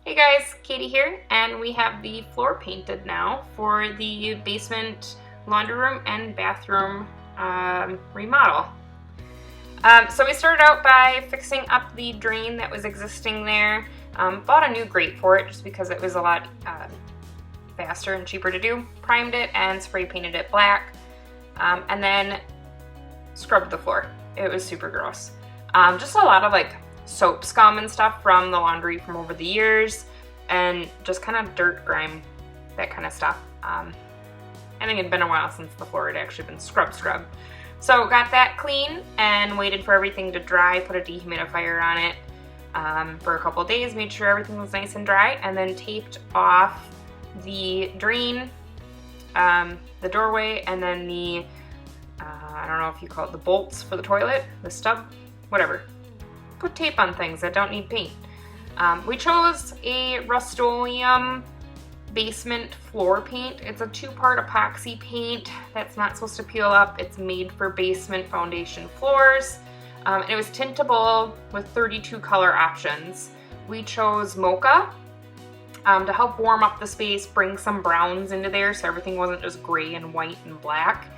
Hey guys, Katie here, and we have the floor painted now for the basement laundry room and bathroom remodel. So we started out by fixing up the drain that was existing there. Bought a new grate for it just because it was a lot faster and cheaper to do. Primed it and spray painted it black, and then scrubbed the floor. It was super gross. Just a lot of like soap scum and stuff from the laundry from over the years, and just kind of dirt, grime, that kind of stuff. I think it'd been a while since the floor had actually been scrubbed. So got that clean and waited for everything to dry, put a dehumidifier on it for a couple of days, made sure everything was nice and dry, and then taped off the drain, the doorway, and then the, I don't know if you call it the bolts for the toilet, the stub, whatever. Put tape on things that don't need paint. We chose a Rust-Oleum basement floor paint. It's a two-part epoxy paint that's not supposed to peel up. It's made for basement foundation floors. And it was tintable with 32 color options. We chose mocha to help warm up the space, bring some browns into there so everything wasn't just gray and white and black.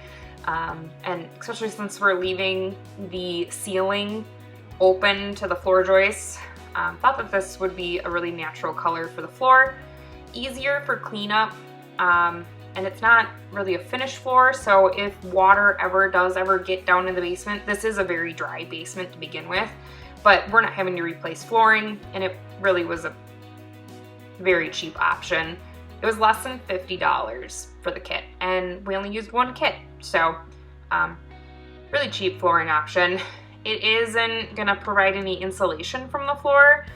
And especially since we're leaving the ceiling open to the floor joists, thought that this would be a really natural color for the floor. Easier for cleanup, and it's not really a finished floor, so if water does ever get down in the basement, this is a very dry basement to begin with, but we're not having to replace flooring, and it really was a very cheap option. It was less than $50 for the kit, and we only used one kit, so really cheap flooring option. It isn't gonna provide any insulation from the floor,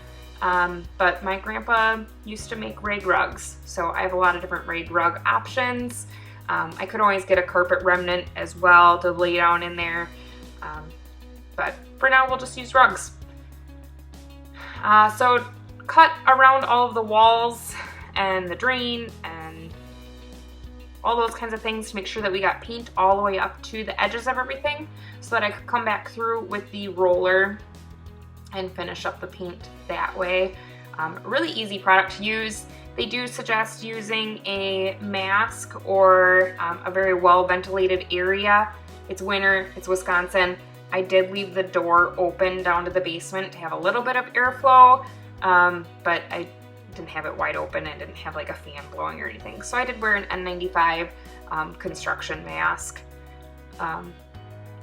but my grandpa used to make rag rugs, so I have a lot of different rag rug options. I could always get a carpet remnant as well to lay down in there, but for now we'll just use rugs. So cut around all of the walls and the drain and all those kinds of things to make sure that we got paint all the way up to the edges of everything so that I could come back through with the roller and finish up the paint that way. Really easy product to use. They do suggest using a mask or a very well ventilated area. It's winter, it's Wisconsin. I did leave the door open down to the basement to have a little bit of airflow, but I didn't have it wide open and didn't have like a fan blowing or anything. So I did wear an N95 construction mask.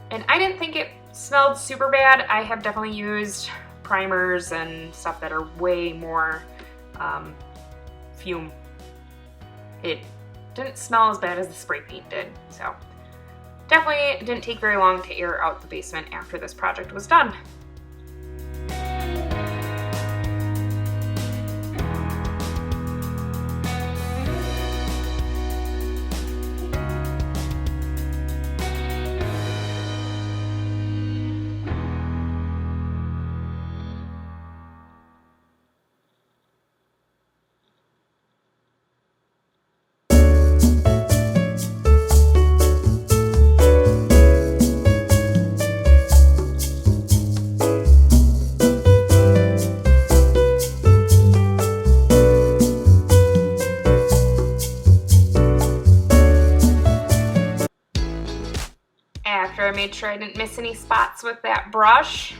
And I didn't think it smelled super bad. I have definitely used primers and stuff that are way more fume. It didn't smell as bad as the spray paint did. So definitely didn't take very long to air out the basement after this project was done. After I made sure I didn't miss any spots with that brush,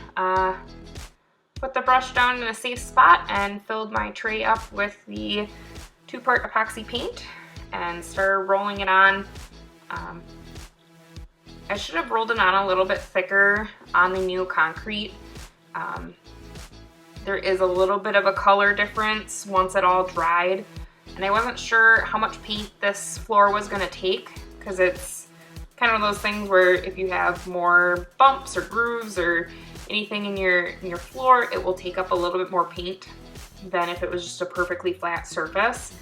put the brush down in a safe spot and filled my tray up with the two-part epoxy paint and started rolling it on. I should have rolled it on a little bit thicker on the new concrete. There is a little bit of a color difference once it all dried, and I wasn't sure how much paint this floor was going to take because it's kind of those things where if you have more bumps or grooves or anything in your floor, it will take up a little bit more paint than if it was just a perfectly flat surface.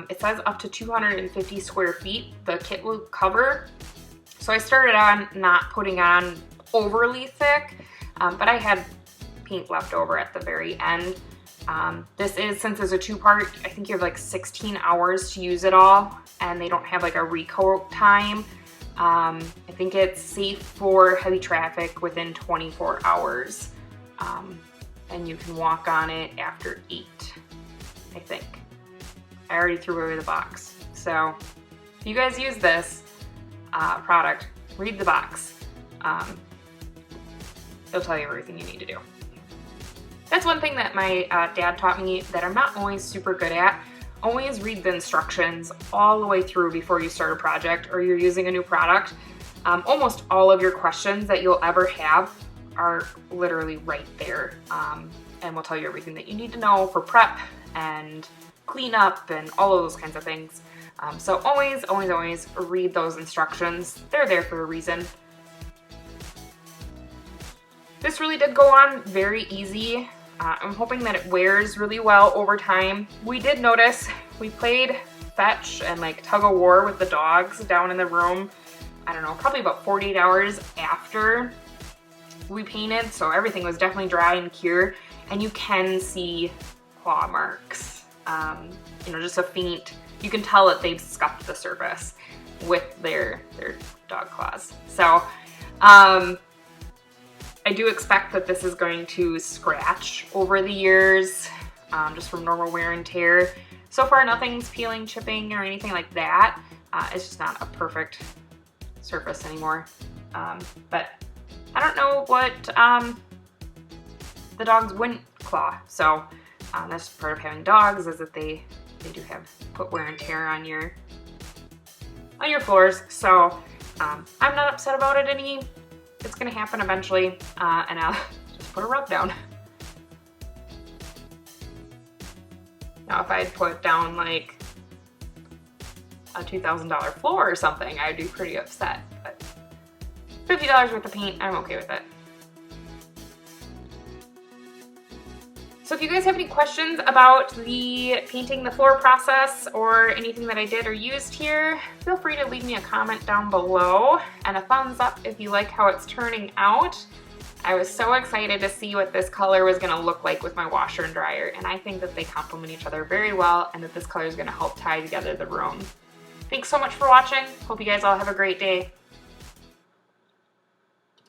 It says up to 250 square feet the kit will cover. So I started on not putting on overly thick, but I had paint left over at the very end. This is, since it's a two-part, I think you have like 16 hours to use it all, and they don't have like a recoat time. I think it's safe for heavy traffic within 24 hours, and you can walk on it after 8. I think. I already threw away the box. So if you guys use this product, read the box. It'll tell you everything you need to do. That's one thing that my dad taught me that I'm not always super good at. Always read the instructions all the way through before you start a project or you're using a new product. Almost all of your questions that you'll ever have are literally right there, and will tell you everything that you need to know for prep and cleanup and all of those kinds of things. So always read those instructions. They're there for a reason. This really did go on very easy. I'm hoping that it wears really well over time. We did notice we played fetch and like tug of war with the dogs down in the room, I don't know, probably about 48 hours after we painted, so everything was definitely dry and cured, and you can see claw marks. You know, just a faint, you can tell that they've scuffed the surface with their dog claws. So I do expect that this is going to scratch over the years, just from normal wear and tear. So far, nothing's peeling, chipping, or anything like that. It's just not a perfect surface anymore. But I don't know what the dogs wouldn't claw. So that's part of having dogs, is that they do have put wear and tear on your floors. So I'm not upset about it any. It's gonna happen eventually, and I'll just put a rub down. Now, if I'd put down like a $2,000 floor or something, I'd be pretty upset. But $50 worth of paint, I'm okay with it. So if you guys have any questions about the painting the floor process or anything that I did or used here, feel free to leave me a comment down below and a thumbs up if you like how it's turning out. I was so excited to see what this color was going to look like with my washer and dryer, and I think that they complement each other very well and that this color is going to help tie together the room. Thanks so much for watching. Hope you guys all have a great day.